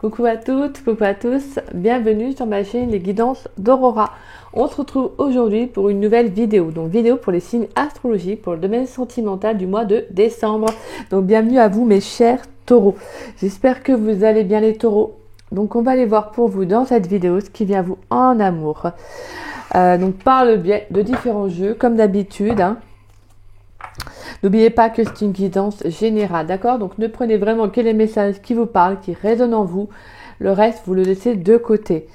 Coucou à toutes, coucou à tous, bienvenue sur ma chaîne Les Guidances d'Aurora. On se retrouve aujourd'hui pour une nouvelle vidéo, donc vidéo pour les signes astrologiques pour le domaine sentimental du mois de décembre. Donc bienvenue à vous mes chers taureaux, j'espère que vous allez bien les taureaux. Donc on va aller voir pour vous dans cette vidéo ce qui vient à vous en amour. Donc par le biais de différents jeux comme d'habitude. N'oubliez pas que c'est une guidance générale, d'accord? Donc ne prenez vraiment que les messages qui vous parlent, qui résonnent en vous. Le reste, vous le laissez de côté.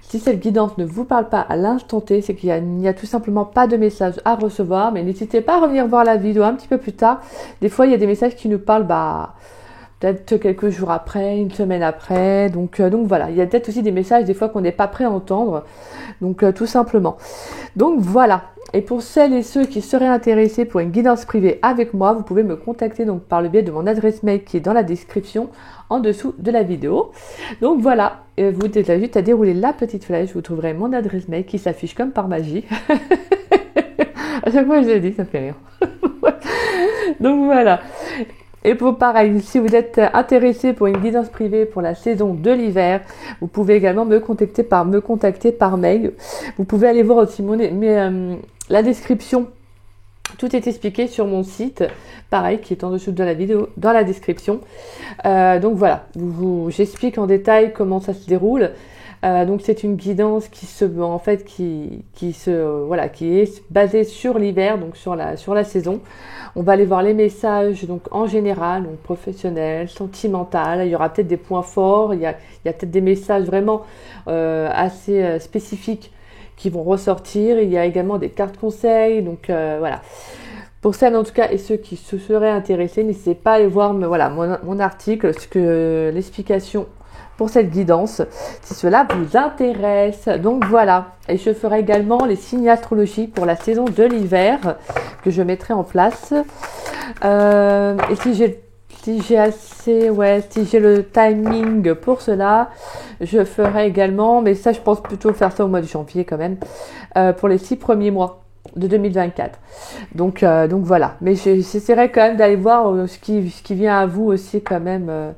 Si cette guidance ne vous parle pas à l'instant T, c'est qu'il n'y a tout simplement pas de message à recevoir. Mais n'hésitez pas à revenir voir la vidéo un petit peu plus tard. Des fois, il y a des messages qui nous parlent peut-être quelques jours après, une semaine après. Donc voilà, il y a peut-être aussi des messages des fois qu'on n'est pas prêt à entendre. Donc tout simplement. Donc voilà. Et pour celles et ceux qui seraient intéressés pour une guidance privée avec moi, vous pouvez me contacter donc par le biais de mon adresse mail qui est dans la description en dessous de la vidéo. Donc voilà, vous avez juste à dérouler la petite flèche, vous trouverez mon adresse mail qui s'affiche comme par magie. À chaque fois je le dis, ça fait rire. Donc voilà. Et pour pareil, si vous êtes intéressé pour une guidance privée pour la saison de l'hiver, vous pouvez également me contacter par mail. Vous pouvez aller voir aussi la description. Tout est expliqué sur mon site, pareil, qui est en dessous de la vidéo, dans la description. Donc voilà, j'explique en détail comment ça se déroule. Donc c'est une guidance qui est basée sur l'hiver, donc sur la saison. On va aller voir les messages donc en général, donc professionnel, sentimental. Il y aura peut-être des points forts, il y a peut-être des messages vraiment assez spécifiques qui vont ressortir. Il y a également des cartes conseils, donc voilà. Pour celles en tout cas et ceux qui se seraient intéressés, n'hésitez pas à aller voir mon article, l'explication pour cette guidance, si cela vous intéresse. Donc voilà, et je ferai également les signes astrologiques pour la saison de l'hiver que je mettrai en place. Et si j'ai le timing pour cela, je ferai également, mais ça je pense plutôt faire ça au mois de janvier quand même, pour les 6 premiers mois de 2024. Donc voilà, mais j'essaierai quand même d'aller voir ce qui vient à vous aussi quand même.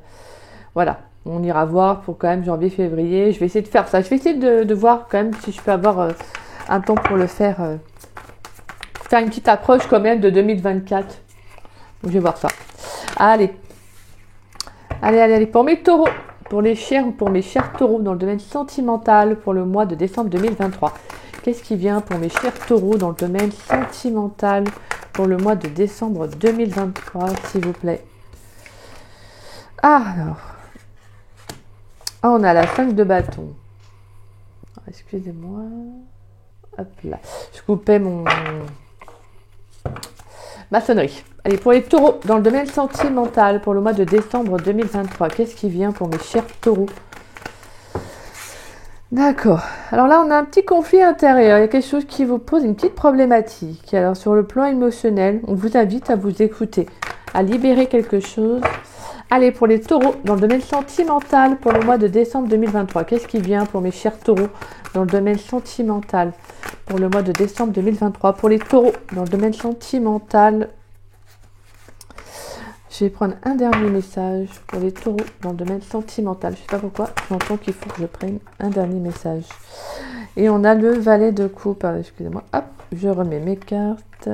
Voilà. On ira voir pour quand même janvier-février. Je vais essayer de faire ça. Je vais essayer de voir quand même si je peux avoir un temps pour le faire. Faire une petite approche quand même de 2024. Donc je vais voir ça. Allez. Allez. Pour mes taureaux. Pour mes chers taureaux dans le domaine sentimental pour le mois de décembre 2023. Qu'est-ce qui vient pour mes chers taureaux dans le domaine sentimental pour le mois de décembre 2023, s'il vous plaît? Alors. On a la 5 de bâton. Excusez-moi. Hop là. Je coupais ma sonnerie. Allez, pour les taureaux, dans le domaine sentimental, pour le mois de décembre 2023, qu'est-ce qui vient pour mes chers taureaux? D'accord. Alors là, on a un petit conflit intérieur. Il y a quelque chose qui vous pose une petite problématique. Alors, sur le plan émotionnel, on vous invite à vous écouter, à libérer quelque chose. Allez, pour les taureaux, dans le domaine sentimental, pour le mois de décembre 2023, qu'est-ce qui vient pour mes chers taureaux dans le domaine sentimental pour le mois de décembre 2023? Pour les taureaux, dans le domaine sentimental, je vais prendre un dernier message pour les taureaux dans le domaine sentimental. Je ne sais pas pourquoi, j'entends qu'il faut que je prenne un dernier message. Et on a le valet de coupe. Excusez-moi, hop, je remets mes cartes.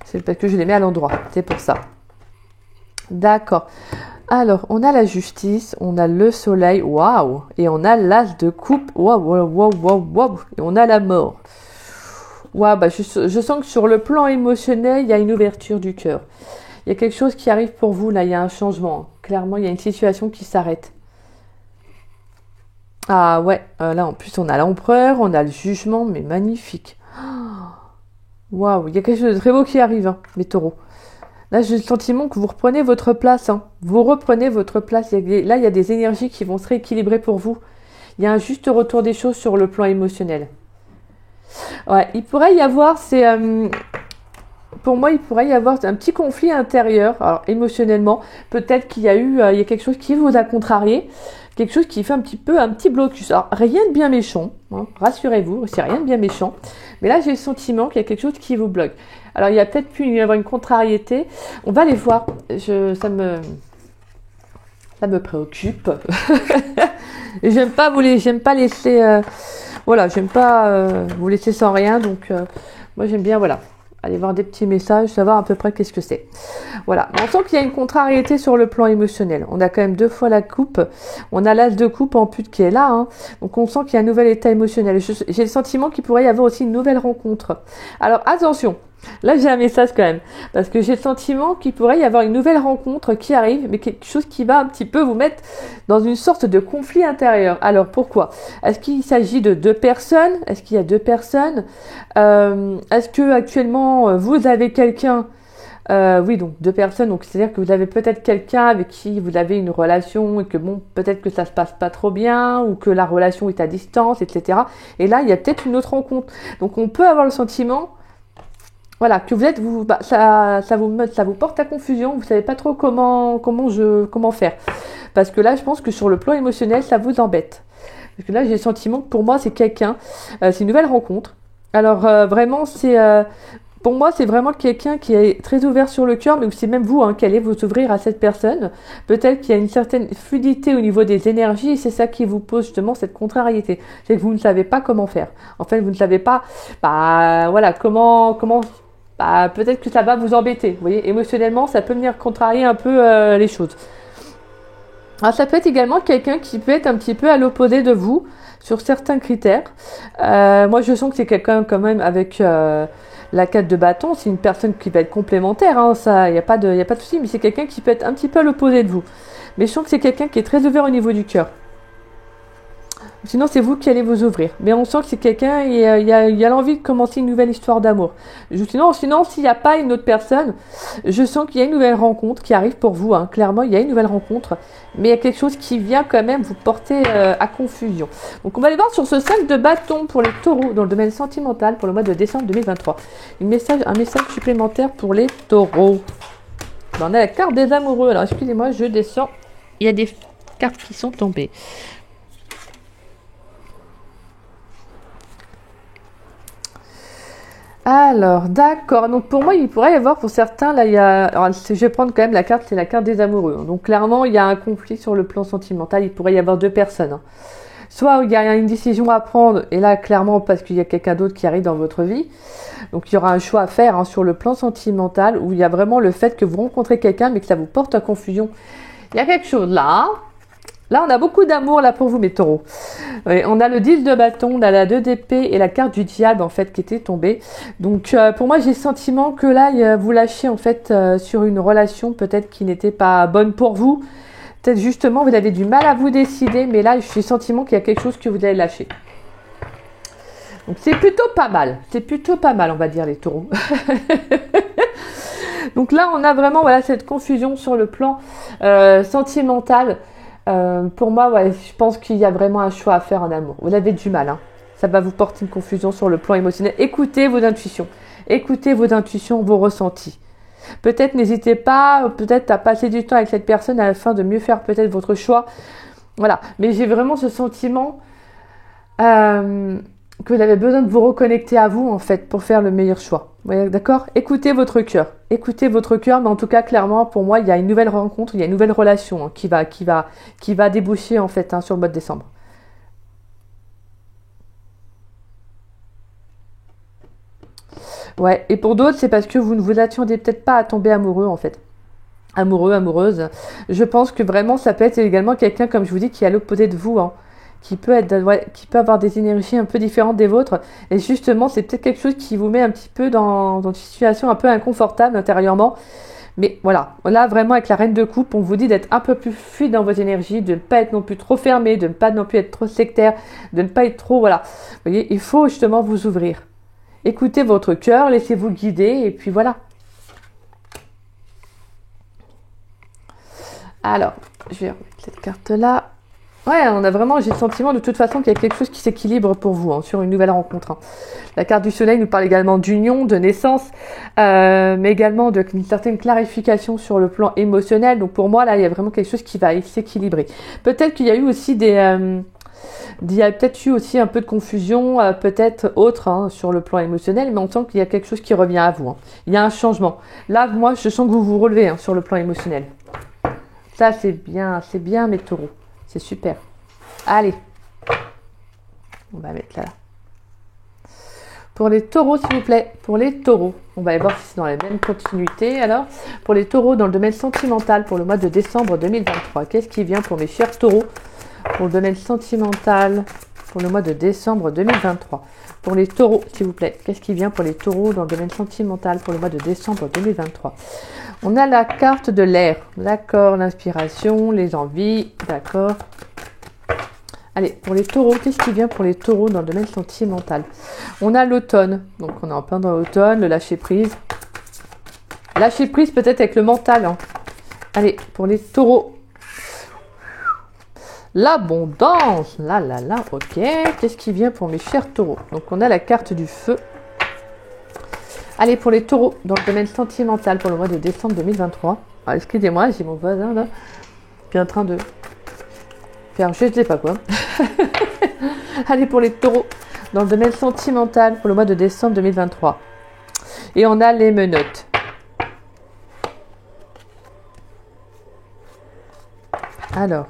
C'est parce que je les mets à l'endroit, c'est pour ça. D'accord. Alors, on a la justice, on a le soleil, waouh, et on a l'as de coupe, waouh, et on a la mort. Waouh, je sens que sur le plan émotionnel, il y a une ouverture du cœur. Il y a quelque chose qui arrive pour vous, là, il y a un changement. Clairement, il y a une situation qui s'arrête. Ah ouais, là en plus, on a l'empereur, on a le jugement, mais magnifique. Waouh, il y a quelque chose de très beau qui arrive, mes taureaux. Là, j'ai le sentiment que vous reprenez votre place. Vous reprenez votre place. Là, il y a des énergies qui vont se rééquilibrer pour vous. Il y a un juste retour des choses sur le plan émotionnel. Ouais, il pourrait y avoir, pour moi, il pourrait y avoir un petit conflit intérieur. Alors, émotionnellement, peut-être qu'il y a il y a quelque chose qui vous a contrarié. Quelque chose qui fait un petit blocus. Alors, rien de bien méchant, rassurez-vous, c'est rien de bien méchant. Mais là, j'ai le sentiment qu'il y a quelque chose qui vous bloque. Alors, il y a peut-être pu y avoir une contrariété. On va aller voir. Ça Ça me préoccupe. Et j'aime pas laisser, voilà, j'aime pas vous laisser sans rien. Donc, moi, j'aime bien, voilà, aller voir des petits messages, savoir à peu près qu'est-ce que c'est. Voilà. On sent qu'il y a une contrariété sur le plan émotionnel. On a quand même 2 fois la coupe. On a l'as de coupe en pute qui est là. Hein. Donc, on sent qu'il y a un nouvel état émotionnel. J'ai le sentiment qu'il pourrait y avoir aussi une nouvelle rencontre. Alors, attention. Là, j'ai un message quand même, parce que j'ai le sentiment qu'il pourrait y avoir une nouvelle rencontre qui arrive, mais quelque chose qui va un petit peu vous mettre dans une sorte de conflit intérieur. Alors, pourquoi? Est-ce qu'il s'agit de 2 personnes? Est-ce qu'il y a 2 personnes? Est-ce que actuellement vous avez quelqu'un? Oui, donc 2 personnes, donc c'est-à-dire que vous avez peut-être quelqu'un avec qui vous avez une relation et que bon, peut-être que ça se passe pas trop bien ou que la relation est à distance, etc. Et là, il y a peut-être une autre rencontre. Donc, on peut avoir le sentiment... Voilà, que ça vous porte à confusion, vous savez pas trop comment faire. Parce que là, je pense que sur le plan émotionnel, ça vous embête. Parce que là, j'ai le sentiment que pour moi, c'est quelqu'un, c'est une nouvelle rencontre. Alors, vraiment, pour moi, c'est vraiment quelqu'un qui est très ouvert sur le cœur, mais c'est même vous qui allez vous ouvrir à cette personne. Peut-être qu'il y a une certaine fluidité au niveau des énergies, et c'est ça qui vous pose justement cette contrariété. C'est que vous ne savez pas comment faire. En fait, vous ne savez pas, voilà, comment peut-être que ça va vous embêter. Vous voyez, émotionnellement, ça peut venir contrarier un peu les choses. Alors, ça peut être également quelqu'un qui peut être un petit peu à l'opposé de vous sur certains critères. Moi, je sens que c'est quelqu'un quand même avec la 4 de bâton. C'est une personne qui va être complémentaire. Hein, ça, il n'y a pas de souci, mais c'est quelqu'un qui peut être un petit peu à l'opposé de vous. Mais je sens que c'est quelqu'un qui est très ouvert au niveau du cœur. Sinon, c'est vous qui allez vous ouvrir. Mais on sent que c'est quelqu'un et il y a l'envie de commencer une nouvelle histoire d'amour. Sinon, s'il n'y a pas une autre personne, je sens qu'il y a une nouvelle rencontre qui arrive pour vous. Hein. Clairement, il y a une nouvelle rencontre. Mais il y a quelque chose qui vient quand même vous porter à confusion. Donc, on va aller voir sur ce 5 de bâton pour les taureaux dans le domaine sentimental pour le mois de décembre 2023. Un message supplémentaire pour les taureaux. Ben, on a la carte des amoureux. Alors, excusez-moi, je descends. Il y a des cartes qui sont tombées. Alors, d'accord. Donc, pour moi, il pourrait y avoir, pour certains, là, alors, je vais prendre quand même la carte, c'est la carte des amoureux. Donc, clairement, il y a un conflit sur le plan sentimental. Il pourrait y avoir 2 personnes. Hein. Soit il y a une décision à prendre, et là, clairement, parce qu'il y a quelqu'un d'autre qui arrive dans votre vie. Donc, il y aura un choix à faire sur le plan sentimental, où il y a vraiment le fait que vous rencontrez quelqu'un, mais que ça vous porte à confusion. Il y a quelque chose là. Là, on a beaucoup d'amour là pour vous, mes taureaux. On a le 10 de bâton, on a la 2 d'épée et la carte du diable, en fait, qui était tombée. Donc, pour moi, j'ai le sentiment que là, vous lâchez, en fait, sur une relation peut-être qui n'était pas bonne pour vous. Peut-être, justement, vous avez du mal à vous décider, mais là, j'ai le sentiment qu'il y a quelque chose que vous allez lâcher. Donc, c'est plutôt pas mal. C'est plutôt pas mal, on va dire, les taureaux. Donc là, on a vraiment, voilà, cette confusion sur le plan sentimental. Pour moi, ouais, je pense qu'il y a vraiment un choix à faire en amour. Vous avez du mal, hein. Ça va vous porter une confusion sur le plan émotionnel. Écoutez vos intuitions. Écoutez vos intuitions, vos ressentis. Peut-être n'hésitez pas, peut-être à passer du temps avec cette personne afin de mieux faire peut-être votre choix. Voilà. Mais j'ai vraiment ce sentiment que vous avez besoin de vous reconnecter à vous, en fait, pour faire le meilleur choix. Ouais, d'accord? Écoutez votre cœur. Écoutez votre cœur, mais en tout cas, clairement, pour moi, il y a une nouvelle rencontre, il y a une nouvelle relation qui va déboucher, en fait, sur le mois de décembre. Ouais, et pour d'autres, c'est parce que vous ne vous attendez peut-être pas à tomber amoureux, en fait. Amoureux, amoureuse. Je pense que vraiment, ça peut être également quelqu'un, comme je vous dis, qui est à l'opposé de vous, hein, qui peut avoir des énergies un peu différentes des vôtres. Et justement, c'est peut-être quelque chose qui vous met un petit peu dans une situation un peu inconfortable intérieurement. Mais voilà, là vraiment avec la reine de coupe, on vous dit d'être un peu plus fluide dans vos énergies, de ne pas être non plus trop fermé, de ne pas non plus être trop sectaire, de ne pas être trop, voilà. Vous voyez, il faut justement vous ouvrir. Écoutez votre cœur, laissez-vous guider, et puis voilà. Alors, je vais remettre cette carte-là. Ouais, j'ai le sentiment de toute façon qu'il y a quelque chose qui s'équilibre pour vous, hein, sur une nouvelle rencontre. Hein. La carte du soleil nous parle également d'union, de naissance, mais également d'une certaine clarification sur le plan émotionnel. Donc pour moi, là, il y a vraiment quelque chose qui va s'équilibrer. Peut-être qu'il y a eu aussi il y a peut-être eu aussi un peu de confusion, peut-être autre, hein, sur le plan émotionnel, mais on sent qu'il y a quelque chose qui revient à vous. Hein. Il y a un changement. Là, moi, je sens que vous vous relevez, hein, sur le plan émotionnel. Ça, c'est bien mes taureaux. C'est super. Allez. On va mettre là. Pour les taureaux, s'il vous plaît. Pour les taureaux. On va aller voir si c'est dans la même continuité. Alors, pour les taureaux dans le domaine sentimental pour le mois de décembre 2023. Qu'est-ce qui vient pour mes chers taureaux pour le domaine sentimental pour le mois de décembre 2023? Pour les taureaux, s'il vous plaît. Qu'est-ce qui vient pour les taureaux dans le domaine sentimental pour le mois de décembre 2023? On a la carte de l'air. D'accord, l'inspiration, les envies. D'accord. Allez, pour les taureaux, qu'est-ce qui vient pour les taureaux dans le domaine sentimental? On a l'automne, donc on est en plein dans l'automne, le lâcher prise. Lâcher prise peut-être avec le mental. Hein. Allez, pour les taureaux. L'abondance, là, ok. Qu'est-ce qui vient pour mes chers taureaux? Donc on a la carte du feu. Allez, pour les taureaux, dans le domaine sentimental pour le mois de décembre 2023. Ah, excusez-moi, j'ai mon voisin là, qui est en train de faire je ne sais pas quoi. Allez, pour les taureaux, dans le domaine sentimental pour le mois de décembre 2023. Et on a les menottes. Alors.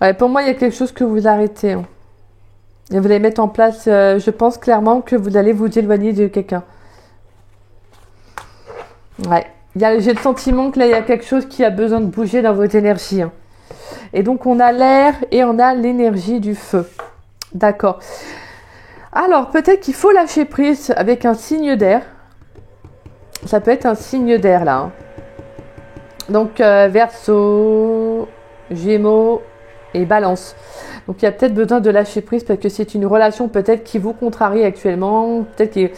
Ouais, pour moi, il y a quelque chose que vous arrêtez. Hein. Et vous allez mettre en place, je pense clairement que vous allez vous éloigner de quelqu'un. Ouais. J'ai le sentiment que là, il y a quelque chose qui a besoin de bouger dans votre énergie. Hein. Et donc, on a l'air et on a l'énergie du feu. D'accord. Alors, peut-être qu'il faut lâcher prise avec un signe d'air. Ça peut être un signe d'air, là. Hein. Donc, Verseau, Gémeaux et Balance. Donc, il y a peut-être besoin de lâcher prise parce que c'est une relation peut-être qui vous contrarie actuellement. Peut-être qu'il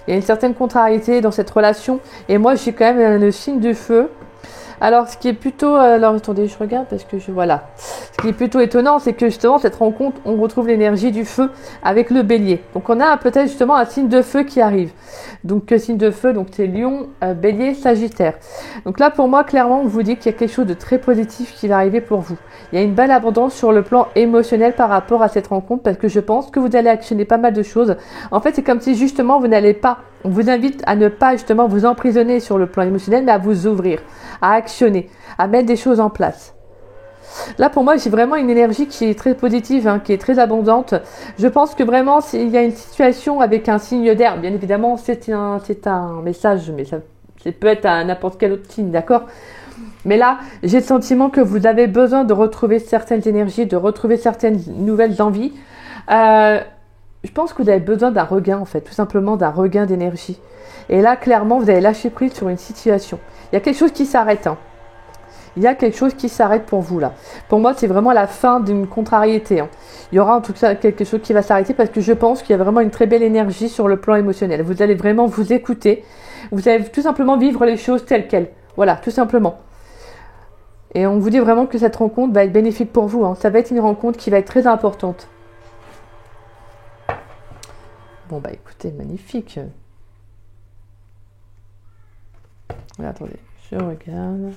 y a une certaine contrariété dans cette relation. Et moi, j'ai quand même le signe du feu. Alors, ce qui est plutôt... alors, attendez, je regarde parce que voilà. Ce qui est plutôt étonnant, c'est que justement, cette rencontre, on retrouve l'énergie du feu avec le bélier. Donc, on a peut-être justement un signe de feu qui arrive. Donc, signe de feu, donc c'est Lion, Bélier, Sagittaire. Donc là, pour moi, clairement, on vous dit qu'il y a quelque chose de très positif qui va arriver pour vous. Il y a une belle abondance sur le plan émotionnel par rapport à cette rencontre parce que je pense que vous allez actionner pas mal de choses. En fait, c'est comme si justement, vous n'allez pas... On vous invite à ne pas justement vous emprisonner sur le plan émotionnel, mais à vous ouvrir, à actionner, à mettre des choses en place. Là, pour moi, j'ai vraiment une énergie qui est très positive, hein, qui est très abondante. Je pense que vraiment, s'il y a une situation avec un signe d'air, bien évidemment, c'est un message, mais ça peut être à n'importe quel autre signe, d'accord ? Mais là, j'ai le sentiment que vous avez besoin de retrouver certaines énergies, de retrouver certaines nouvelles envies. Je pense que vous avez besoin d'un regain, en fait, tout simplement d'un regain d'énergie. Et là, clairement, vous avez lâché prise sur une situation. Il y a quelque chose qui s'arrête. Hein. Il y a quelque chose qui s'arrête pour vous, là. Pour moi, c'est vraiment la fin d'une contrariété. Hein. Il y aura en tout cas quelque chose qui va s'arrêter parce que je pense qu'il y a vraiment une très belle énergie sur le plan émotionnel. Vous allez vraiment vous écouter. Vous allez tout simplement vivre les choses telles quelles. Voilà, tout simplement. Et on vous dit vraiment que cette rencontre va être bénéfique pour vous. Hein. Ça va être une rencontre qui va être très importante. Bon, bah écoutez, magnifique. Attendez, je regarde.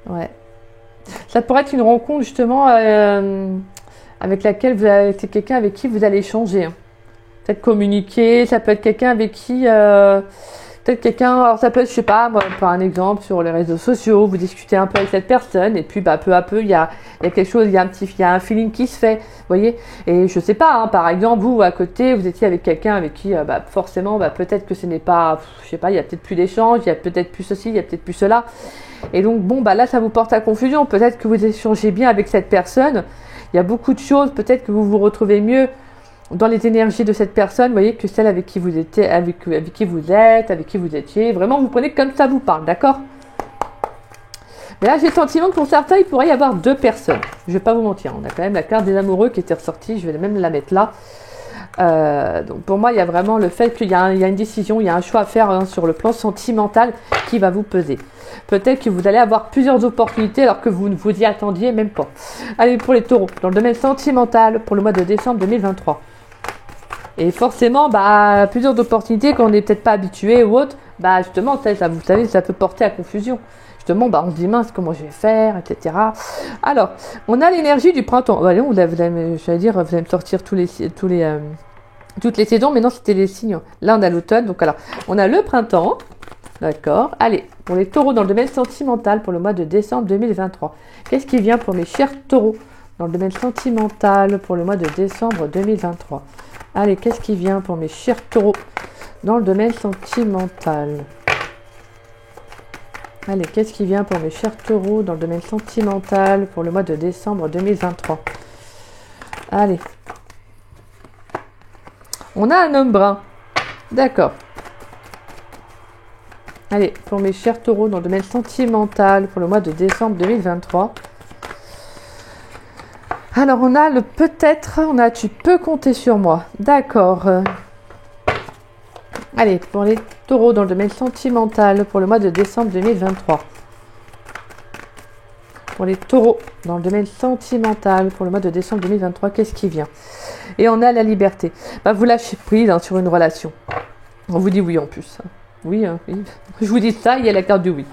Ouais. Ça pourrait être une rencontre justement avec laquelle vous avez quelqu'un avec qui vous allez échanger. Hein. Peut-être communiquer, ça peut être quelqu'un avec qui... peut-être quelqu'un, alors ça peut être, je sais pas, moi, par un exemple, sur les réseaux sociaux, vous discutez un peu avec cette personne, et puis bah, peu à peu, il y a quelque chose, il y a un feeling qui se fait, vous voyez. Et je sais pas, hein, par exemple, vous, à côté, vous étiez avec quelqu'un avec qui, forcément, peut-être que ce n'est pas, je sais pas, il y a peut-être plus d'échanges, il y a peut-être plus ceci, il y a peut-être plus cela. Et donc, bon, là, ça vous porte à confusion. Peut-être que vous échangez bien avec cette personne. Il y a beaucoup de choses, peut-être que vous vous retrouvez mieux dans les énergies de cette personne, vous voyez, que celle avec qui vous étiez, avec qui vous êtes, avec qui vous étiez. Vraiment, vous prenez comme ça vous parle, d'accord ? Mais là, j'ai le sentiment que pour certains, il pourrait y avoir deux personnes. Je vais pas vous mentir, on a quand même la carte des amoureux qui était ressortie. Je vais même la mettre là. Donc pour moi, il y a vraiment le fait qu'il y a une décision, il y a un choix à faire hein, sur le plan sentimental qui va vous peser. Peut-être que vous allez avoir plusieurs opportunités alors que vous ne vous y attendiez même pas. Allez, pour les taureaux, dans le domaine sentimental, pour le mois de décembre 2023. Et forcément, plusieurs opportunités qu'on n'est peut-être pas habitué ou autre, justement, ça, vous savez, ça peut porter à confusion. Justement, on se dit, mince, comment je vais faire, etc. Alors, on a l'énergie du printemps. Allez, vous allez me sortir tous les toutes les saisons, mais non, c'était les signes. Là, on a l'automne, donc alors, on a le printemps, d'accord. Allez, pour les taureaux dans le domaine sentimental pour le mois de décembre 2023. Qu'est-ce qui vient pour mes chers taureaux dans le domaine sentimental pour le mois de décembre 2023? Allez, qu'est-ce qui vient pour mes chers taureaux dans le domaine sentimental? Allez, qu'est-ce qui vient pour mes chers taureaux dans le domaine sentimental pour le mois de décembre 2023? Allez. On a un homme brun. D'accord. Allez, pour mes chers taureaux dans le domaine sentimental pour le mois de décembre 2023. Alors, on a le peut-être, on a tu peux compter sur moi. D'accord. Allez, pour les taureaux dans le domaine sentimental pour le mois de décembre 2023. Pour les taureaux dans le domaine sentimental pour le mois de décembre 2023, qu'est-ce qui vient? Et on a la liberté. Bah, vous lâchez prise sur une relation. On vous dit oui en plus. Oui, oui. Je vous dis ça, il y a la carte du oui.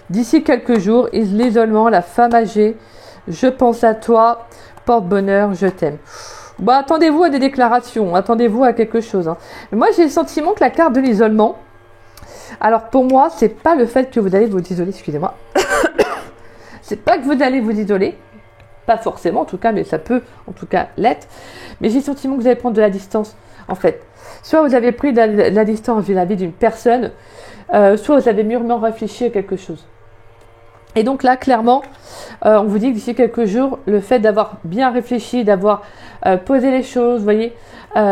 D'ici quelques jours, l'isolement, la femme âgée, je pense à toi, porte-bonheur, je t'aime. Bah, attendez-vous à des déclarations, attendez-vous à quelque chose. Hein. Mais moi, j'ai le sentiment que la carte de l'isolement, alors pour moi, c'est pas le fait que vous allez vous isoler, excusez-moi. C'est pas que vous allez vous isoler, pas forcément en tout cas, mais ça peut en tout cas l'être. Mais j'ai le sentiment que vous allez prendre de la distance, en fait. Soit vous avez pris de la distance vis-à-vis d'une personne, soit vous avez mûrement réfléchi à quelque chose. Et donc là, clairement, on vous dit que d'ici quelques jours, le fait d'avoir bien réfléchi, d'avoir posé les choses, vous voyez,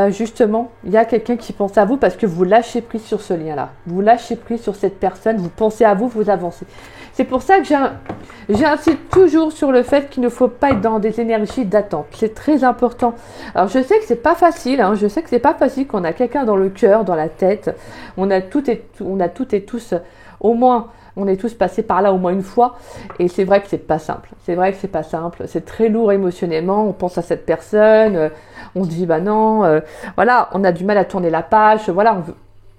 justement, il y a quelqu'un qui pense à vous parce que vous lâchez prise sur ce lien-là. Vous lâchez prise sur cette personne, vous pensez à vous, vous avancez. C'est pour ça que j'insiste toujours sur le fait qu'il ne faut pas être dans des énergies d'attente. C'est très important. Alors, je sais que c'est pas facile, hein, je sais que c'est pas facile qu'on a quelqu'un dans le cœur, dans la tête. On a toutes et tous, au moins, on est tous passés par là au moins une fois. Et c'est vrai que c'est pas simple. C'est vrai que c'est pas simple. C'est très lourd émotionnellement. On pense à cette personne. On se dit, bah non, voilà, on a du mal à tourner la page. Voilà,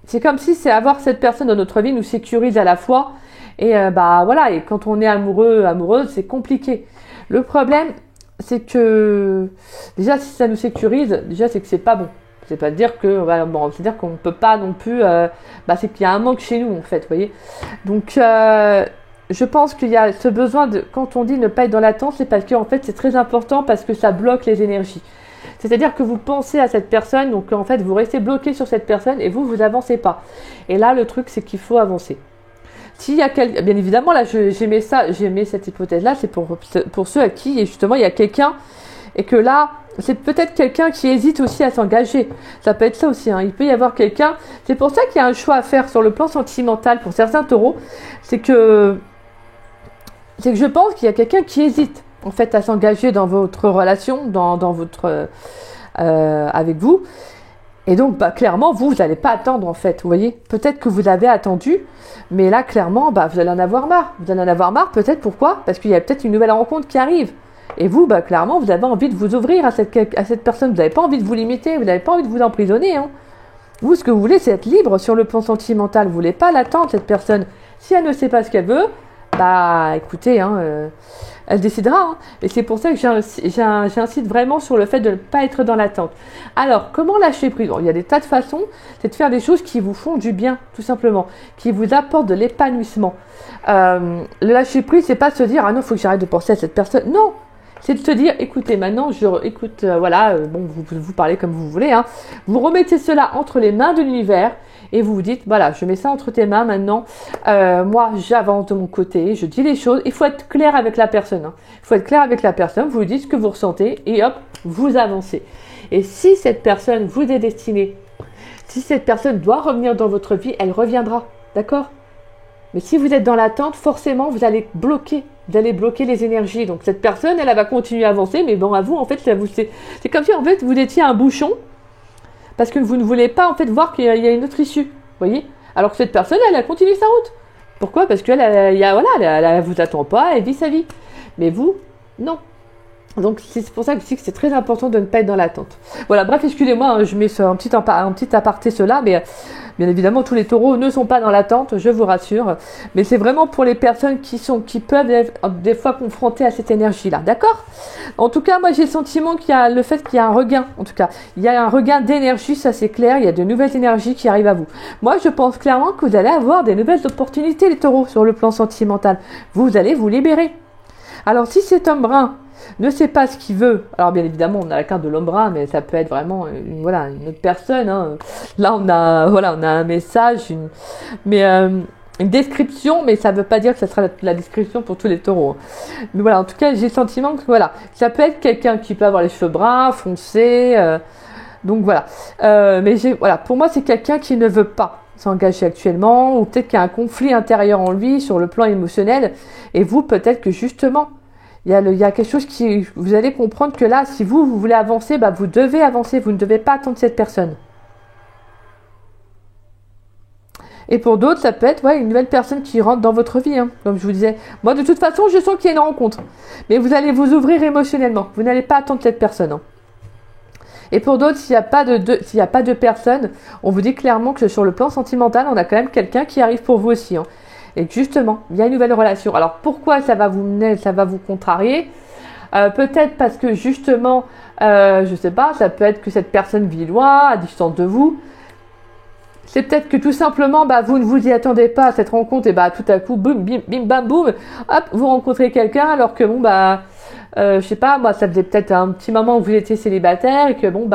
c'est comme si c'est avoir cette personne dans notre vie nous sécurise à la fois. Et bah voilà, et quand on est amoureuse, c'est compliqué. Le problème, c'est que déjà si ça nous sécurise, déjà c'est que c'est pas bon. C'est pas dire que bon, c'est-à-dire qu'on peut pas non plus c'est qu'il y a un manque chez nous en fait, vous voyez. Donc je pense qu'il y a ce besoin de quand on dit ne pas être dans l'attente, c'est parce qu'en fait c'est très important parce que ça bloque les énergies. C'est-à-dire que vous pensez à cette personne, donc en fait vous restez bloqué sur cette personne et vous avancez pas. Et là le truc c'est qu'il faut avancer. S'il y a bien évidemment, là, j'ai mis cette hypothèse-là, c'est pour ceux à qui, justement, il y a quelqu'un, et que là, c'est peut-être quelqu'un qui hésite aussi à s'engager. Ça peut être ça aussi, hein. Il peut y avoir quelqu'un, c'est pour ça qu'il y a un choix à faire sur le plan sentimental pour certains taureaux, c'est que je pense qu'il y a quelqu'un qui hésite, en fait, à s'engager dans votre relation, dans votre, avec vous. Et donc, clairement, vous n'allez pas attendre, en fait, vous voyez. Peut-être que vous avez attendu, mais là, clairement, vous allez en avoir marre. Vous allez en avoir marre, peut-être, pourquoi? Parce qu'il y a peut-être une nouvelle rencontre qui arrive. Et vous, clairement, vous avez envie de vous ouvrir à cette personne. Vous n'avez pas envie de vous limiter, vous n'avez pas envie de vous emprisonner. Hein. Vous, ce que vous voulez, c'est être libre sur le plan sentimental. Vous ne voulez pas l'attendre, cette personne. Si elle ne sait pas ce qu'elle veut, écoutez, elle décidera. Hein. Et c'est pour ça que j'insiste vraiment sur le fait de ne pas être dans l'attente. Alors, comment lâcher prise? Il y a des tas de façons. C'est de faire des choses qui vous font du bien, tout simplement, qui vous apportent de l'épanouissement. Le lâcher prise, c'est pas de se dire ah non, il faut que j'arrête de penser à cette personne. Non, c'est de se dire écoutez, maintenant, vous parlez comme vous voulez. Hein. Vous remettez cela entre les mains de l'univers. Et vous vous dites, voilà, je mets ça entre tes mains maintenant, moi j'avance de mon côté, je dis les choses, il faut être clair avec la personne. Hein. Il faut être clair avec la personne, vous lui dites ce que vous ressentez et hop, vous avancez. Et si cette personne vous est destinée, si cette personne doit revenir dans votre vie, elle reviendra, d'accord? Mais si vous êtes dans l'attente, forcément vous allez bloquer les énergies. Donc cette personne, elle va continuer à avancer, mais bon, à vous, en fait, c'est comme si en fait vous étiez un bouchon, parce que vous ne voulez pas en fait voir qu'il y a une autre issue, voyez. Alors que cette personne, elle a continué sa route. Pourquoi? Parce qu'elle, elle vous attend pas, elle vit sa vie. Mais vous, non. Donc c'est pour ça que je dis que c'est très important de ne pas être dans l'attente. Voilà, bref, excusez-moi, hein, je mets un petit aparté cela, mais bien évidemment tous les taureaux ne sont pas dans l'attente, je vous rassure. Mais c'est vraiment pour les personnes qui peuvent être des fois confrontées à cette énergie-là, d'accord? En tout cas, moi j'ai le sentiment qu'il y a le fait qu'il y a un regain, en tout cas, il y a un regain d'énergie, ça c'est clair, il y a de nouvelles énergies qui arrivent à vous. Moi je pense clairement que vous allez avoir des nouvelles opportunités les taureaux sur le plan sentimental. Vous allez vous libérer. Alors si cet homme brun ne sait pas ce qu'il veut, alors bien évidemment on a la carte de l'homme brun, mais ça peut être vraiment une autre personne, hein. Là on a un message, une description, mais ça ne veut pas dire que ça sera la description pour tous les taureaux. Mais voilà, en tout cas j'ai le sentiment que voilà, ça peut être quelqu'un qui peut avoir les cheveux bruns, foncés, donc voilà. Voilà, pour moi c'est quelqu'un qui ne veut pas s'engager actuellement, ou peut-être qu'il y a un conflit intérieur en lui sur le plan émotionnel, et vous peut-être que justement il y a quelque chose qui, vous allez comprendre que là, si vous voulez avancer, bah vous devez avancer, vous ne devez pas attendre cette personne. Et pour d'autres, ça peut être une nouvelle personne qui rentre dans votre vie, hein, comme je vous disais. Moi, de toute façon, je sens qu'il y a une rencontre. Mais vous allez vous ouvrir émotionnellement. Vous n'allez pas attendre cette personne. Hein. Et pour d'autres, s'il n'y a pas de personne, on vous dit clairement que sur le plan sentimental, on a quand même quelqu'un qui arrive pour vous aussi. Hein. Et justement, il y a une nouvelle relation. Alors pourquoi ça va vous contrarier? Peut-être parce que justement, je sais pas, ça peut être que cette personne vit loin, à distance de vous. C'est peut-être que tout simplement, vous ne vous y attendez pas à cette rencontre et tout à coup, boum, bim, bim, bam, boum, hop, vous rencontrez quelqu'un alors que je sais pas, moi, ça faisait peut-être un petit moment où vous étiez célibataire et que vous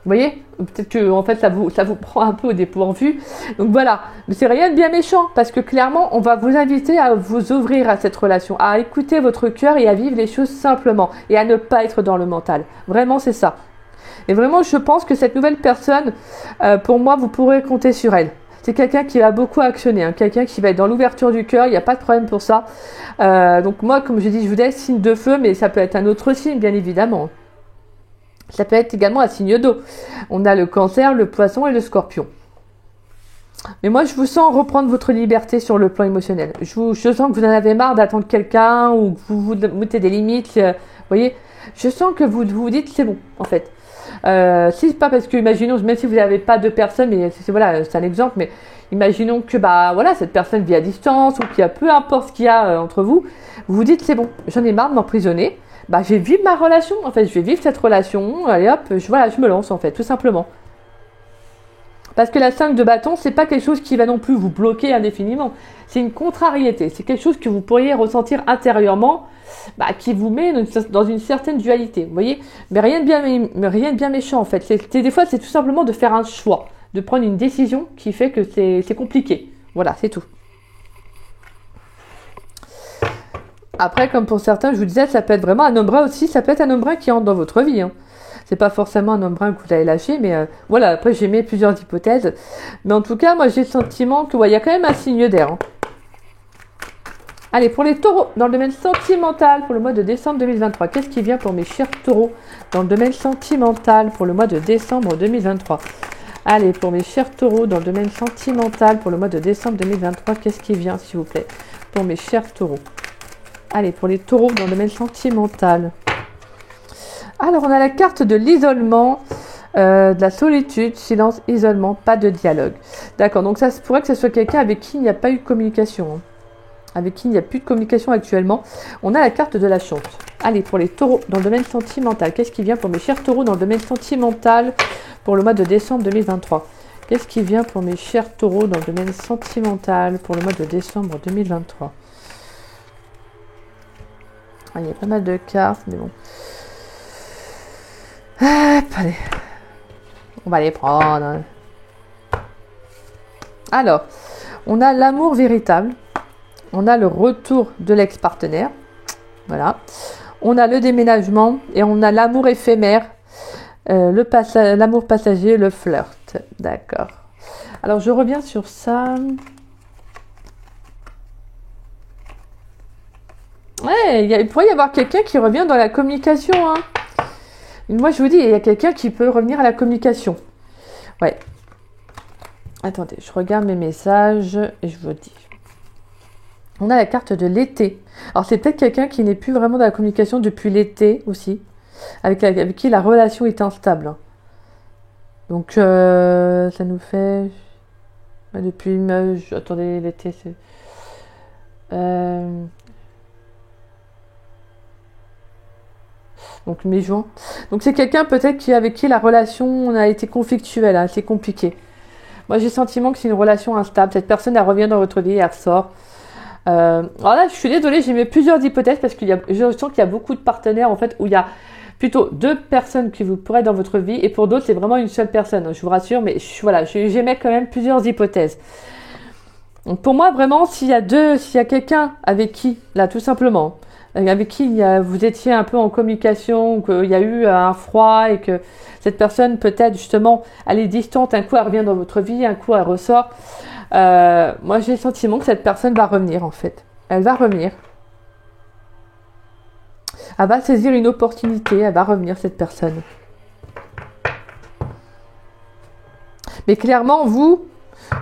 voyez, peut-être que en fait ça vous prend un peu au dépourvu. Donc voilà, mais c'est rien de bien méchant parce que clairement on va vous inviter à vous ouvrir à cette relation, à écouter votre cœur et à vivre les choses simplement et à ne pas être dans le mental. Vraiment c'est ça. Et vraiment je pense que cette nouvelle personne, pour moi vous pourrez compter sur elle. C'est quelqu'un qui va beaucoup actionner, hein, quelqu'un qui va être dans l'ouverture du cœur, il n'y a pas de problème pour ça. Donc moi comme je dis, je vous dis signe de feu, mais ça peut être un autre signe bien évidemment. Ça peut être également un signe d'eau. On a le cancer, le poisson et le scorpion. Mais moi, je vous sens reprendre votre liberté sur le plan émotionnel. Je sens que vous en avez marre d'attendre quelqu'un ou que vous mettez des limites. Vous voyez, je sens que vous vous dites c'est bon, en fait. Si c'est pas parce que, imaginons, même si vous n'avez pas de personne, mais c'est un exemple, mais imaginons que cette personne vit à distance ou qu'il y a peu importe ce qu'il y a entre vous, vous vous dites c'est bon, j'en ai marre de m'emprisonner. Je vais vivre ma relation, en fait, je vais vivre cette relation, allez hop, je me lance, en fait, tout simplement. Parce que la 5 de bâton, c'est pas quelque chose qui va non plus vous bloquer indéfiniment, c'est une contrariété, c'est quelque chose que vous pourriez ressentir intérieurement, qui vous met dans une certaine dualité, vous voyez, mais rien de bien méchant, en fait, des fois, c'est tout simplement de faire un choix, de prendre une décision qui fait que c'est compliqué, voilà, c'est tout. Après, comme pour certains, je vous disais, ça peut être vraiment un homme brun aussi, ça peut être un homme brun qui entre dans votre vie. Hein. C'est pas forcément un homme brun que vous allez lâcher, mais voilà, après j'ai mis plusieurs hypothèses. Mais en tout cas, moi j'ai le sentiment que il y a quand même un signe d'air. Hein. Allez, pour les taureaux, dans le domaine sentimental, pour le mois de décembre 2023, qu'est-ce qui vient pour mes chers taureaux dans le domaine sentimental pour le mois de décembre 2023? Allez, pour mes chers taureaux, dans le domaine sentimental pour le mois de décembre 2023, qu'est-ce qui vient, s'il vous plaît, pour mes chers taureaux? Allez, pour les taureaux dans le domaine sentimental. Alors, on a la carte de l'isolement, de la solitude, silence, isolement, pas de dialogue. D'accord, donc ça se pourrait que ce soit quelqu'un avec qui il n'y a pas eu de communication. Hein. Avec qui il n'y a plus de communication actuellement. On a la carte de la chance. Allez, pour les taureaux dans le domaine sentimental. Qu'est-ce qui vient pour mes chers taureaux dans le domaine sentimental pour le mois de décembre 2023? Qu'est-ce qui vient pour mes chers taureaux dans le domaine sentimental pour le mois de décembre 2023? Il y a pas mal de cartes, mais bon. Allez. On va les prendre. Alors, on a l'amour véritable. On a le retour de l'ex-partenaire. Voilà. On a le déménagement. Et on a l'amour éphémère. L'amour passager, le flirt. D'accord. Alors, je reviens sur ça. Ouais, il pourrait y avoir quelqu'un qui revient dans la communication. Hein. Moi, je vous dis, il y a quelqu'un qui peut revenir à la communication. Ouais. Attendez, je regarde mes messages et je vous dis. On a la carte de l'été. Alors c'est peut-être quelqu'un qui n'est plus vraiment dans la communication depuis l'été aussi, avec qui la relation est instable. Donc ça nous fait... Depuis... attendez, l'été c'est... Donc mai-juin. Donc c'est quelqu'un peut-être avec qui la relation a été conflictuelle, hein, c'est compliqué. Moi j'ai le sentiment que c'est une relation instable. Cette personne elle revient dans votre vie, elle ressort. Alors là je suis désolée, j'ai mis plusieurs hypothèses parce que je sens qu'il y a beaucoup de partenaires en fait où il y a plutôt 2 personnes qui vous pourraient être dans votre vie et pour d'autres c'est vraiment une seule personne. Je vous rassure, mais voilà, j'émets quand même plusieurs hypothèses. Donc pour moi vraiment s'il y a quelqu'un avec qui, là tout simplement, avec qui vous étiez un peu en communication, qu'il y a eu un froid et que cette personne peut-être justement elle est distante, un coup elle revient dans votre vie, un coup elle ressort. Moi j'ai le sentiment que cette personne va revenir en fait. Elle va revenir. Elle va saisir une opportunité, elle va revenir cette personne. Mais clairement vous,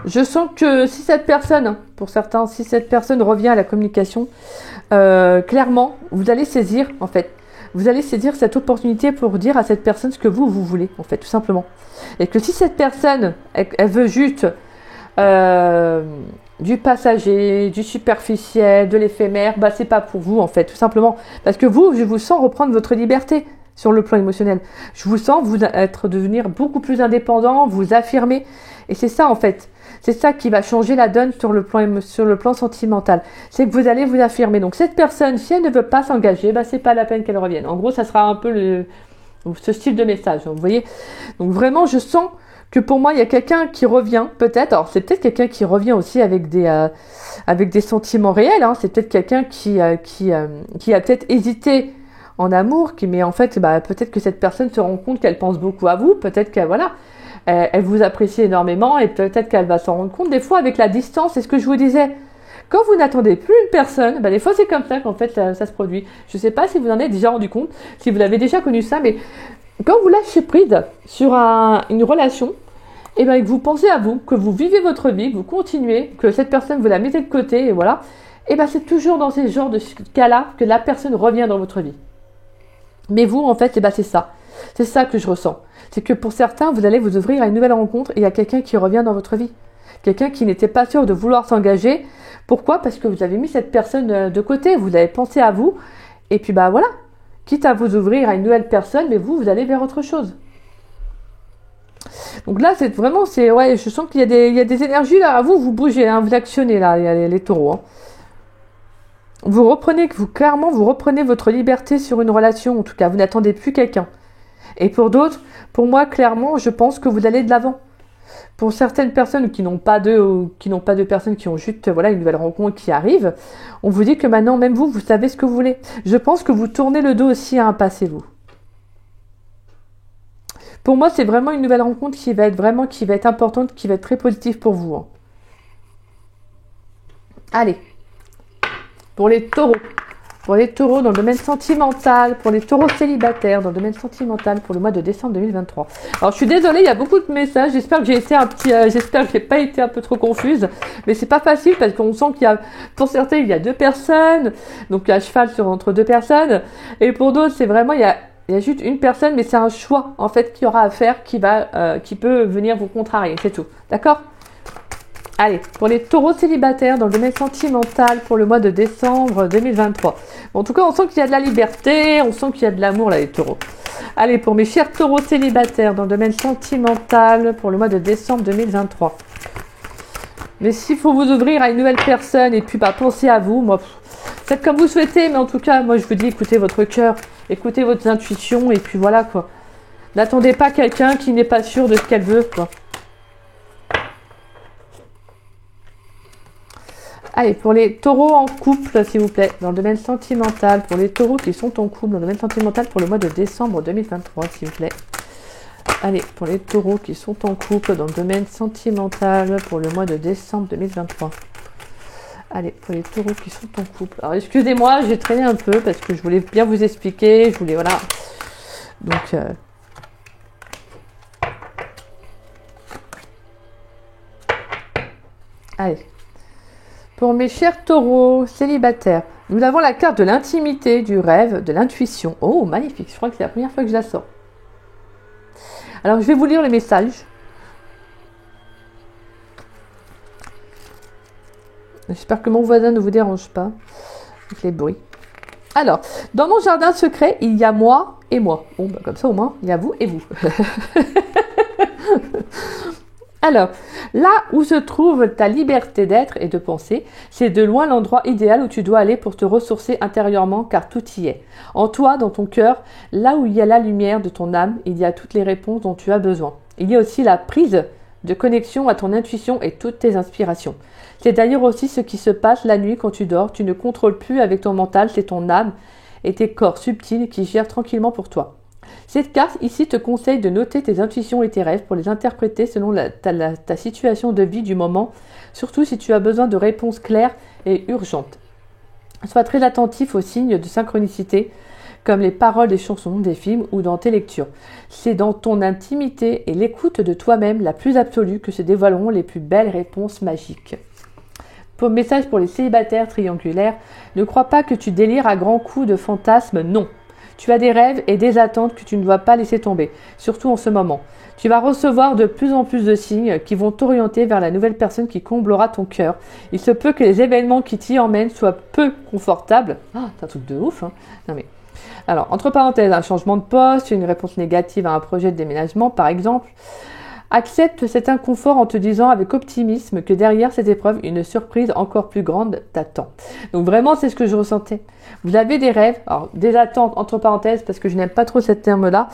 je sens que si cette personne, pour certains, si cette personne revient à la communication, clairement, vous allez saisir, en fait, vous allez saisir cette opportunité pour dire à cette personne ce que vous voulez, en fait, tout simplement. Et que si cette personne, elle veut juste du passager, du superficiel, de l'éphémère, bah c'est pas pour vous, en fait, tout simplement. Parce que vous, je vous sens reprendre votre liberté sur le plan émotionnel. Je vous sens devenir beaucoup plus indépendant, vous affirmer. Et c'est ça, en fait. C'est ça qui va changer la donne sur le plan sentimental. C'est que vous allez vous affirmer. Donc cette personne, si elle ne veut pas s'engager, bah c'est pas la peine qu'elle revienne. En gros, ça sera un peu ce style de message. Vous voyez. Donc vraiment, je sens que pour moi, il y a quelqu'un qui revient, peut-être. Alors c'est peut-être quelqu'un qui revient aussi avec des sentiments réels. Hein. C'est peut-être quelqu'un qui a peut-être hésité en amour, mais en fait, bah, peut-être que cette personne se rend compte qu'elle pense beaucoup à vous. Peut-être qu'elle elle vous apprécie énormément et peut-être qu'elle va s'en rendre compte. Des fois, avec la distance, c'est ce que je vous disais. Quand vous n'attendez plus une personne, des fois c'est comme ça qu'en fait ça se produit. Je ne sais pas si vous en avez déjà rendu compte, si vous avez déjà connu ça, mais quand vous lâchez prise sur une relation, et que vous pensez à vous, que vous vivez votre vie, que vous continuez, que cette personne vous la mettez de côté, et voilà, c'est toujours dans ces genres de cas-là que la personne revient dans votre vie. Mais vous, en fait, c'est ça. C'est ça que je ressens. C'est que pour certains, vous allez vous ouvrir à une nouvelle rencontre et il y a quelqu'un qui revient dans votre vie. Quelqu'un qui n'était pas sûr de vouloir s'engager. Pourquoi ? Parce que vous avez mis cette personne de côté, vous avez pensé à vous. Et puis voilà, quitte à vous ouvrir à une nouvelle personne, mais vous allez vers autre chose. Donc là, je sens qu'il y a des énergies là, à vous bougez, hein, vous actionnez là, les taureaux. Hein. Vous reprenez votre liberté sur une relation, en tout cas, vous n'attendez plus quelqu'un. Et pour d'autres, pour moi, clairement, je pense que vous allez de l'avant. Pour certaines personnes qui n'ont pas de personnes qui ont juste une nouvelle rencontre qui arrive, on vous dit que maintenant, même vous savez ce que vous voulez. Je pense que vous tournez le dos aussi à un passé, vous. Pour moi, c'est vraiment une nouvelle rencontre qui va être importante, qui va être très positive pour vous. Hein. Allez, pour les taureaux. Pour les taureaux dans le domaine sentimental, pour les taureaux célibataires dans le domaine sentimental pour le mois de décembre 2023. Alors je suis désolée, il y a beaucoup de messages. J'espère que j'ai pas été un peu trop confuse, mais c'est pas facile parce qu'on sent pour certains il y a 2 personnes, donc à cheval entre 2 personnes, et pour d'autres c'est vraiment il y a juste une personne, mais c'est un choix en fait qu'il y aura à faire qui peut venir vous contrarier, c'est tout, d'accord ? Allez, pour les taureaux célibataires dans le domaine sentimental pour le mois de décembre 2023. Bon, en tout cas, on sent qu'il y a de la liberté, on sent qu'il y a de l'amour là, les taureaux. Allez, pour mes chers taureaux célibataires dans le domaine sentimental pour le mois de décembre 2023. Mais s'il faut vous ouvrir à une nouvelle personne et puis pensez à vous, moi, faites comme vous souhaitez, mais en tout cas, moi je vous dis, écoutez votre cœur, écoutez votre intuition et puis voilà quoi. N'attendez pas quelqu'un qui n'est pas sûr de ce qu'elle veut quoi. Allez, pour les taureaux en couple, s'il vous plaît, dans le domaine sentimental, pour les taureaux qui sont en couple, dans le domaine sentimental, pour le mois de décembre 2023, s'il vous plaît. Allez, pour les taureaux qui sont en couple, dans le domaine sentimental, pour le mois de décembre 2023. Allez, pour les taureaux qui sont en couple. Alors, excusez-moi, j'ai traîné un peu, parce que je voulais bien vous expliquer, voilà. Donc, allez. Pour mes chers taureaux célibataires, nous avons la carte de l'intimité, du rêve, de l'intuition. Oh, magnifique, je crois que c'est la première fois que je la sors. Alors, je vais vous lire les messages. J'espère que mon voisin ne vous dérange pas avec les bruits. Alors, dans mon jardin secret, il y a moi et moi. Bon, bah, comme ça au moins, il y a vous et vous. Alors, là où se trouve ta liberté d'être et de penser, c'est de loin l'endroit idéal où tu dois aller pour te ressourcer intérieurement, car tout y est. En toi, dans ton cœur, là où il y a la lumière de ton âme, il y a toutes les réponses dont tu as besoin. Il y a aussi la prise de connexion à ton intuition et toutes tes inspirations. C'est d'ailleurs aussi ce qui se passe la nuit quand tu dors. Tu ne contrôles plus avec ton mental, c'est ton âme et tes corps subtils qui gèrent tranquillement pour toi. Cette carte ici te conseille de noter tes intuitions et tes rêves pour les interpréter selon ta situation de vie du moment, surtout si tu as besoin de réponses claires et urgentes. Sois très attentif aux signes de synchronicité, comme les paroles des chansons, des films ou dans tes lectures. C'est dans ton intimité et l'écoute de toi-même la plus absolue que se dévoileront les plus belles réponses magiques. Message pour les célibataires triangulaires, ne crois pas que tu délires à grands coups de fantasmes, non. Tu as des rêves et des attentes que tu ne dois pas laisser tomber, surtout en ce moment. Tu vas recevoir de plus en plus de signes qui vont t'orienter vers la nouvelle personne qui comblera ton cœur. Il se peut que les événements qui t'y emmènent soient peu confortables. Ah, c'est un truc de ouf, hein. Non mais... Alors, entre parenthèses, un changement de poste, une réponse négative à un projet de déménagement, par exemple. Accepte cet inconfort en te disant avec optimisme que derrière cette épreuve, une surprise encore plus grande t'attend. Donc vraiment, c'est ce que je ressentais. Vous avez des rêves, alors des attentes, entre parenthèses, parce que je n'aime pas trop ce terme-là,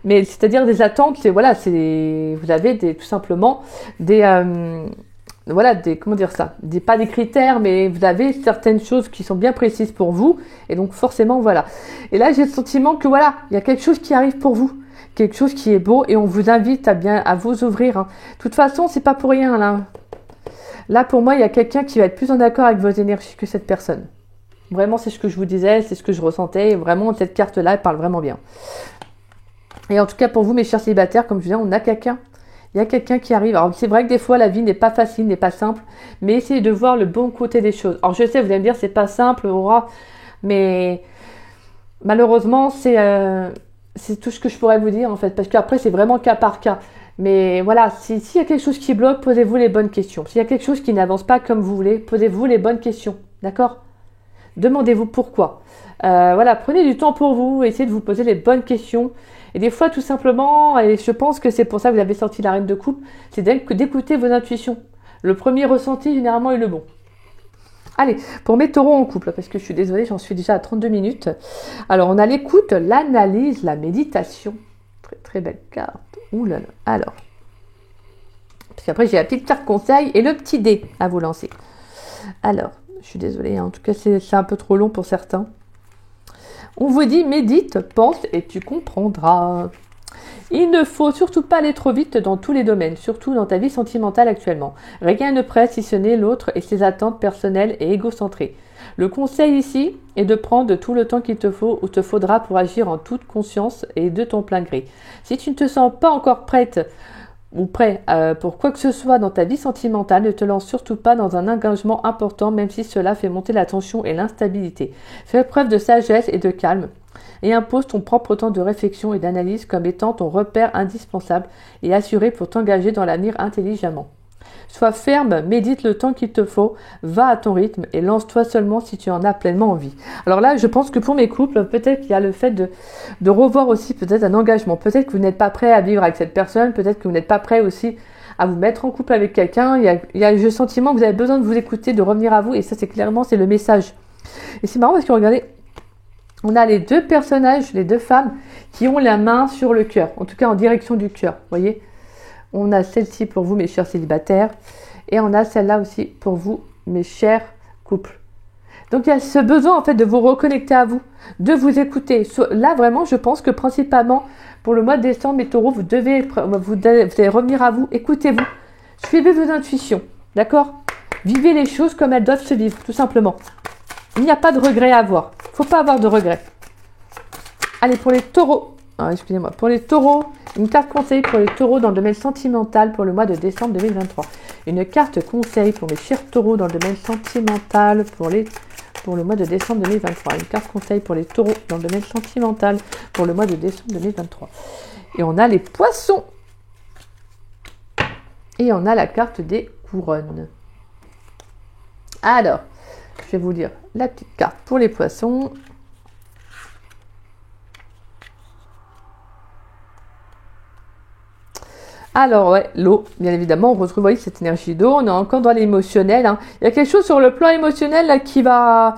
mais c'est-à-dire des attentes, c'est voilà, vous avez tout simplement comment dire ça, pas des critères, mais vous avez certaines choses qui sont bien précises pour vous, et donc forcément, voilà. Et là, j'ai le sentiment que voilà, il y a quelque chose qui arrive pour vous. Quelque chose qui est beau et on vous invite à vous ouvrir. Hein. De toute façon, c'est pas pour rien là. Là, pour moi, il y a quelqu'un qui va être plus en accord avec vos énergies que cette personne. Vraiment, c'est ce que je vous disais, c'est ce que je ressentais. Et vraiment, cette carte-là, elle parle vraiment bien. Et en tout cas, pour vous, mes chers célibataires, comme je disais, on a quelqu'un. Il y a quelqu'un qui arrive. Alors, c'est vrai que des fois, la vie n'est pas facile, n'est pas simple, mais essayez de voir le bon côté des choses. Alors, je sais, vous allez me dire, c'est pas simple, Aura, mais malheureusement, c'est tout ce que je pourrais vous dire en fait, parce qu'après c'est vraiment cas par cas. Mais voilà, s'il y a quelque chose qui bloque, posez-vous les bonnes questions. S'il y a quelque chose qui n'avance pas comme vous voulez, posez-vous les bonnes questions, d'accord ? Demandez-vous pourquoi. Voilà, prenez du temps pour vous, essayez de vous poser les bonnes questions. Et des fois, tout simplement, et je pense que c'est pour ça que vous avez sorti la reine de coupe, c'est d'écouter vos intuitions. Le premier ressenti, généralement, est le bon. Allez, pour mes taureaux en couple, parce que je suis désolée, j'en suis déjà à 32 minutes. Alors, on a l'écoute, l'analyse, la méditation. Très, très belle carte. Ouh là là. Alors, parce qu'après, j'ai la petite carte conseil et le petit dé à vous lancer. Alors, je suis désolée, hein. En tout cas, c'est un peu trop long pour certains. On vous dit, médite, pense et tu comprendras. Il ne faut surtout pas aller trop vite dans tous les domaines, surtout dans ta vie sentimentale actuellement. Rien ne presse si ce n'est l'autre et ses attentes personnelles et égocentrées. Le conseil ici est de prendre tout le temps qu'il te faut ou te faudra pour agir en toute conscience et de ton plein gré. Si tu ne te sens pas encore prête ou prêt pour quoi que ce soit dans ta vie sentimentale, ne te lance surtout pas dans un engagement important même si cela fait monter la tension et l'instabilité. Fais preuve de sagesse et de calme. Et impose ton propre temps de réflexion et d'analyse comme étant ton repère indispensable et assuré pour t'engager dans l'avenir intelligemment. Sois ferme, médite le temps qu'il te faut, va à ton rythme et lance-toi seulement si tu en as pleinement envie. Alors là, je pense que pour mes couples, peut-être qu'il y a le fait de revoir aussi peut-être un engagement. Peut-être que vous n'êtes pas prêt à vivre avec cette personne, peut-être que vous n'êtes pas prêt aussi à vous mettre en couple avec quelqu'un. Il y a le sentiment que vous avez besoin de vous écouter, de revenir à vous et ça c'est le message. Et c'est marrant parce que regardez, on a les deux personnages, les deux femmes qui ont la main sur le cœur, en tout cas en direction du cœur, vous voyez. On a celle-ci pour vous, mes chers célibataires, et on a celle-là aussi pour vous, mes chers couples. Donc il y a ce besoin en fait de vous reconnecter à vous, de vous écouter. Là vraiment, je pense que principalement pour le mois de décembre, mes taureaux, vous allez revenir à vous, écoutez-vous, suivez vos intuitions, d'accord ? Vivez les choses comme elles doivent se vivre, tout simplement. Il n'y a pas de regret à avoir. Il ne faut pas avoir de regrets. Allez, pour les taureaux excusez-moi, pour les taureaux, une carte conseil pour les taureaux dans le domaine sentimental pour le mois de décembre 2023. Une carte conseil pour mes chers taureaux dans le domaine sentimental pour le mois de décembre 2023. Une carte conseil pour les taureaux dans le domaine sentimental pour le mois de décembre 2023. Et on a les poissons. Et on a la carte des couronnes. Alors, je vais vous lire la petite carte pour les poissons. Alors, ouais, l'eau, bien évidemment, on retrouve cette énergie d'eau. On est encore dans l'émotionnel. Hein. Il y a quelque chose sur le plan émotionnel là, qui va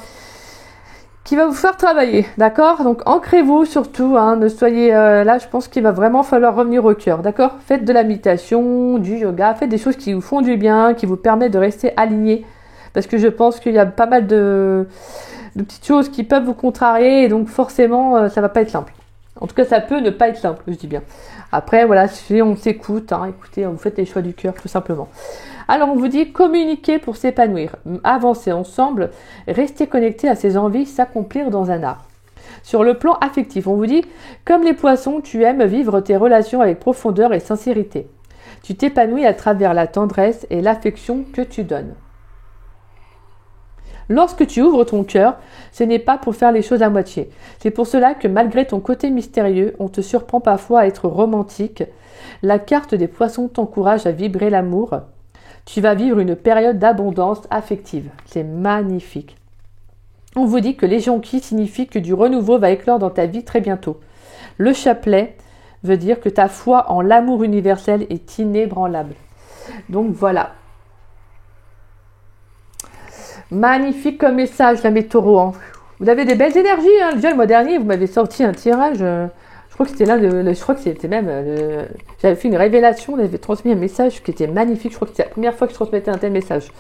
vous faire travailler, d'accord? Donc, ancrez-vous surtout. Hein, ne soyez là, je pense qu'il va vraiment falloir revenir au cœur, d'accord? Faites de la méditation, du yoga, faites des choses qui vous font du bien, qui vous permettent de rester aligné. Parce que je pense qu'il y a pas mal de petites choses qui peuvent vous contrarier. Et donc, forcément, ça va pas être simple. En tout cas, ça peut ne pas être simple, je dis bien. Après, voilà, si on s'écoute, hein, écoutez, vous faites les choix du cœur, tout simplement. Alors, on vous dit communiquer pour s'épanouir, avancer ensemble, rester connecté à ses envies, s'accomplir dans un art. Sur le plan affectif, on vous dit, comme les poissons, tu aimes vivre tes relations avec profondeur et sincérité. Tu t'épanouis à travers la tendresse et l'affection que tu donnes. Lorsque tu ouvres ton cœur, ce n'est pas pour faire les choses à moitié. C'est pour cela que malgré ton côté mystérieux, on te surprend parfois à être romantique. La carte des poissons t'encourage à vibrer l'amour. Tu vas vivre une période d'abondance affective. C'est magnifique. On vous dit que les jonquilles signifient que du renouveau va éclore dans ta vie très bientôt. Le chapelet veut dire que ta foi en l'amour universel est inébranlable. Donc voilà. Magnifique comme message, là, mes taureaux. Hein. Vous avez des belles énergies. Hein. Déjà, le mois dernier, vous m'avez sorti un tirage. Je crois que c'était je crois que c'était même. J'avais fait une révélation. On avait transmis un message qui était magnifique. Je crois que c'était la première fois que je transmettais un tel message.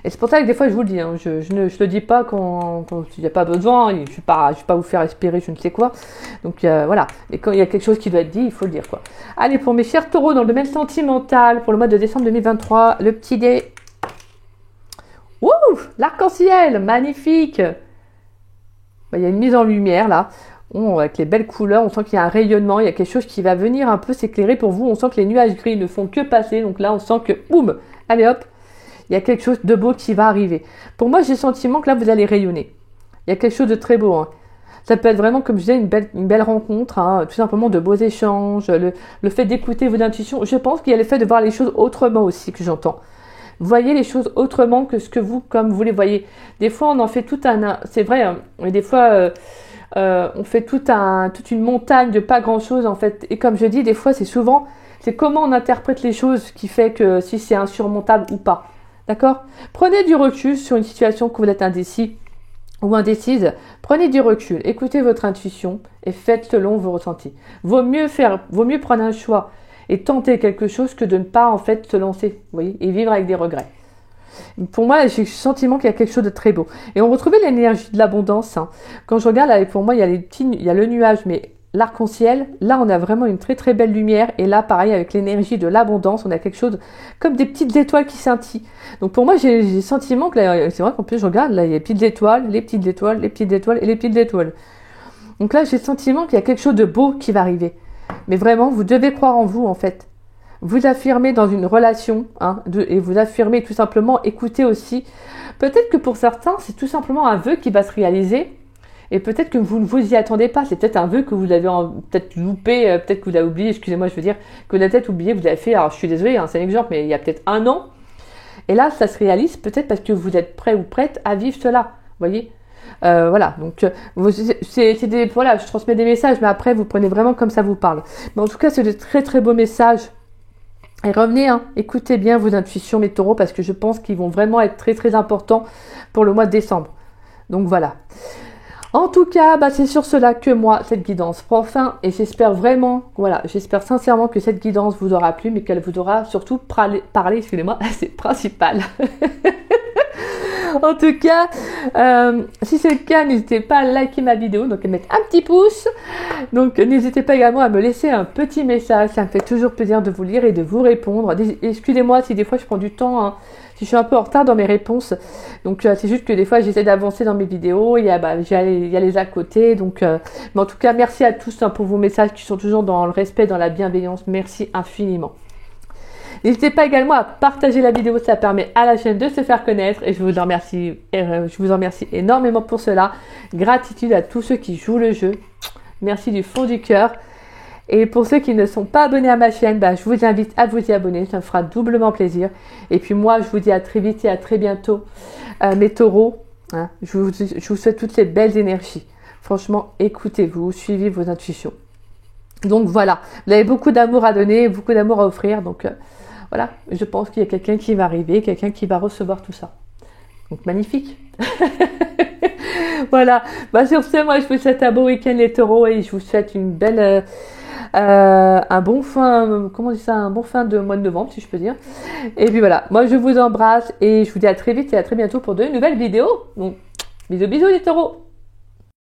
Et c'est pour ça que des fois, je vous le dis. Hein, je ne le dis pas quand il n'y a pas besoin. Je ne vais pas vous faire espérer je ne sais quoi. Donc voilà. Et quand il y a quelque chose qui doit être dit, il faut le dire, quoi. Allez, pour mes chers taureaux, dans le domaine sentimental, pour le mois de décembre 2023, le petit dé. Ouh, l'arc-en-ciel, magnifique. Il y a une mise en lumière là, avec les belles couleurs, on sent qu'il y a un rayonnement, il y a quelque chose qui va venir un peu s'éclairer pour vous, on sent que les nuages gris ne font que passer, donc là on sent que, boum, allez hop, il y a quelque chose de beau qui va arriver. Pour moi, j'ai le sentiment que là vous allez rayonner. Il y a quelque chose de très beau. Hein. Ça peut être vraiment, comme je disais, une belle rencontre, hein, tout simplement de beaux échanges, le fait d'écouter vos intuitions. Je pense qu'il y a le fait de voir les choses autrement aussi que j'entends. Voyez les choses autrement que ce que comme vous les voyez. Des fois, on en fait c'est vrai, hein, mais des fois, on fait toute une montagne de pas grand-chose, en fait. Et comme je dis, des fois, c'est comment on interprète les choses qui fait que si c'est insurmontable ou pas. D'accord? Prenez du recul sur une situation que vous êtes indécis ou indécise. Prenez du recul, écoutez votre intuition et faites selon vos ressentis. Vaut mieux prendre un choix et tenter quelque chose que de ne pas en fait se lancer, vous voyez, et vivre avec des regrets. Pour moi, j'ai le sentiment qu'il y a quelque chose de très beau. Et on retrouvait l'énergie de l'abondance. Hein. Quand je regarde, là, pour moi, il y a le nuage, mais l'arc-en-ciel, là, on a vraiment une très très belle lumière. Et là, pareil, avec l'énergie de l'abondance, on a quelque chose comme des petites étoiles qui scintillent. Donc pour moi, j'ai le sentiment que là, c'est vrai qu'en plus, je regarde, là, il y a les petites étoiles, les petites étoiles, les petites étoiles et les petites étoiles. Donc là, j'ai le sentiment qu'il y a quelque chose de beau qui va arriver. Mais vraiment, vous devez croire en vous, en fait. Vous affirmez dans une relation, hein, et vous affirmez tout simplement, écoutez aussi. Peut-être que pour certains, c'est tout simplement un vœu qui va se réaliser, et peut-être que vous ne vous y attendez pas. C'est peut-être un vœu que vous avez peut-être loupé, peut-être que vous l'avez oublié, excusez-moi, je veux dire, que vous avez peut-être oublié, vous l'avez fait, alors je suis désolée, hein, c'est un exemple, mais il y a peut-être 1 an. Et là, ça se réalise peut-être parce que vous êtes prêt ou prête à vivre cela, vous voyez. Voilà, donc voilà, je transmets des messages, mais après vous prenez vraiment comme ça vous parle. Mais en tout cas, c'est de très très beaux messages. Et revenez, hein, écoutez bien vos intuitions, mes taureaux, parce que je pense qu'ils vont vraiment être très très importants pour le mois de décembre. Donc voilà. En tout cas, c'est sur cela que moi, cette guidance prend fin, et j'espère vraiment, voilà, j'espère sincèrement que cette guidance vous aura plu, mais qu'elle vous aura surtout parlé, excusez-moi, c'est principal. En tout cas, si c'est le cas, n'hésitez pas à liker ma vidéo, donc à mettre un petit pouce. Donc n'hésitez pas également à me laisser un petit message, ça me fait toujours plaisir de vous lire et de vous répondre. Excusez-moi si des fois je prends du temps, hein, si je suis un peu en retard dans mes réponses. Donc c'est juste que des fois j'essaie d'avancer dans mes vidéos, il y a les à côté. Donc, mais en tout cas, merci à tous pour vos messages qui sont toujours dans le respect, dans la bienveillance. Merci infiniment. N'hésitez pas également à partager la vidéo, ça permet à la chaîne de se faire connaître et je vous en remercie énormément pour cela. Gratitude à tous ceux qui jouent le jeu. Merci du fond du cœur. Et pour ceux qui ne sont pas abonnés à ma chaîne, je vous invite à vous y abonner, ça me fera doublement plaisir. Et puis moi, je vous dis à très vite et à très bientôt, mes taureaux. Hein, je vous souhaite toutes ces belles énergies. Franchement, écoutez-vous, suivez vos intuitions. Donc voilà, vous avez beaucoup d'amour à donner, beaucoup d'amour à offrir. Donc voilà, je pense qu'il y a quelqu'un qui va arriver, quelqu'un qui va recevoir tout ça. Donc magnifique. Voilà, sur ce, moi je vous souhaite un beau week-end les taureaux et je vous souhaite une belle, un bon fin de mois de novembre si je peux dire. Et puis voilà, moi je vous embrasse et je vous dis à très vite et à très bientôt pour de nouvelles vidéos. Donc bisous bisous les taureaux.